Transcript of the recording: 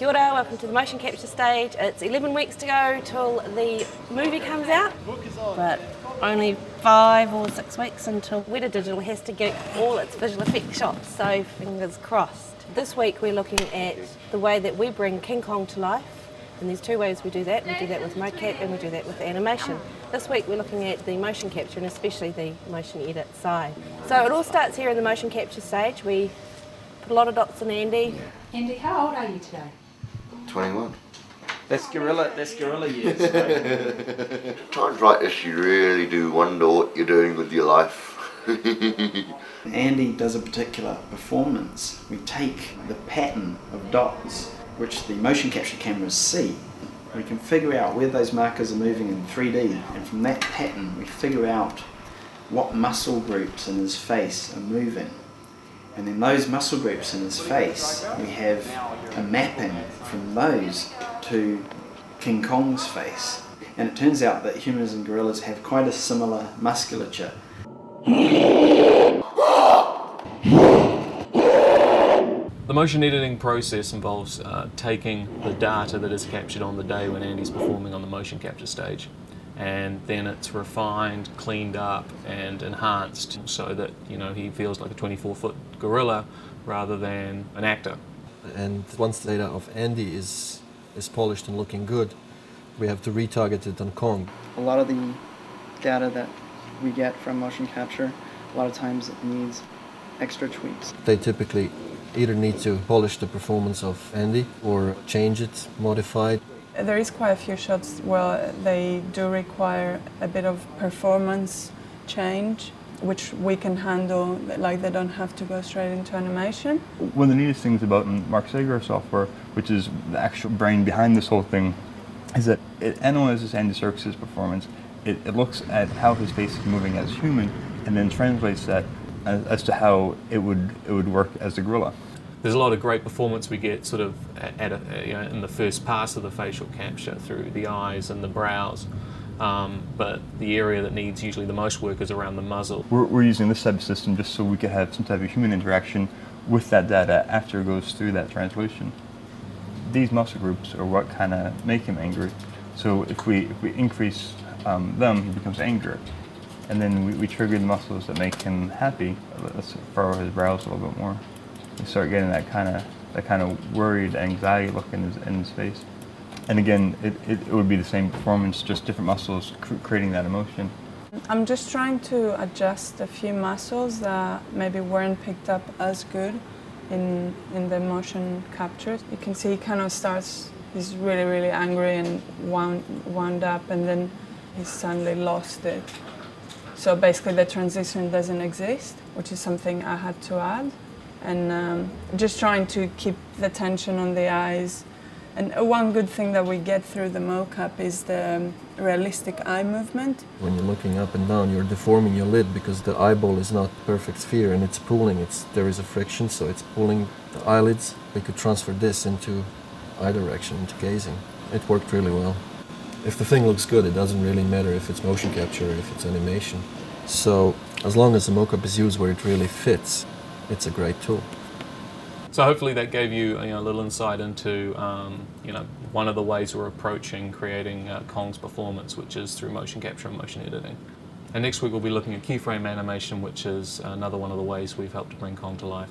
Kia ora, welcome to the motion capture stage. It's 11 weeks to go till the movie comes out, but only 5 or 6 weeks until Weta Digital has to get all its visual effects shots, so fingers crossed. This week we're looking at the way that we bring King Kong to life, and there's 2 ways we do that. We do that with mocap and we do that with animation. This week we're looking at the motion capture and especially the motion edit side. So it all starts here in the motion capture stage. We put a lot of dots on Andy. Andy, how old are you today? 21. That's gorilla years. Right? Times like this, you really do wonder what you're doing with your life. Andy does a particular performance. We take the pattern of dots, which the motion capture cameras see. We can figure out where those markers are moving in 3D, and from that pattern we figure out what muscle groups in his face are moving. And then those muscle groups in his face, we have a mapping from those to King Kong's face. And it turns out that humans and gorillas have quite a similar musculature. The motion editing process involves taking the data that is captured on the day when Andy's performing on the motion capture stage, and then it's refined, cleaned up and enhanced so that he feels like a 24-foot gorilla rather than an actor. And once the data of Andy is polished and looking good, we have to retarget it on Kong. A lot of the data that we get from motion capture, a lot of times it needs extra tweaks. They typically either need to polish the performance of Andy or change it, modify it. There is quite a few shots where they do require a bit of performance change, which we can handle, like they don't have to go straight into animation. One of the neatest things about Mark Sager software, which is the actual brain behind this whole thing, is that it analyzes Andy Serkis's performance. It looks at how his face is moving as a human, and then translates that as to how it would work as a gorilla. There's a lot of great performance we get sort of in the first pass of the facial capture through the eyes and the brows, but the area that needs usually the most work is around the muzzle. We're using this type of system just so we can have some type of human interaction with that data after it goes through that translation. These muscle groups are what kind of make him angry. So if we increase them, he becomes angrier. And then we trigger the muscles that make him happy. Let's furrow his brows a little bit more. We start getting that kind of worried anxiety look in his face. And again, it would be the same performance, just different muscles creating that emotion. I'm just trying to adjust a few muscles that maybe weren't picked up as good in the motion capture. You can see he kind of starts, he's really, really angry and wound up, and then he suddenly lost it. So basically the transition doesn't exist, which is something I had to add. And just trying to keep the tension on the eyes. And one good thing that we get through the mocap is the realistic eye movement. When you're looking up and down, you're deforming your lid because the eyeball is not perfect sphere and it's pulling. There is a friction, so it's pulling the eyelids. We could transfer this into eye direction, into gazing. It worked really well. If the thing looks good, it doesn't really matter if it's motion capture or if it's animation. So as long as the mocap is used where it really fits, it's a great tool. So hopefully that gave you a little insight into one of the ways we're approaching creating Kong's performance, which is through motion capture and motion editing. And next week we'll be looking at keyframe animation, which is another one of the ways we've helped to bring Kong to life.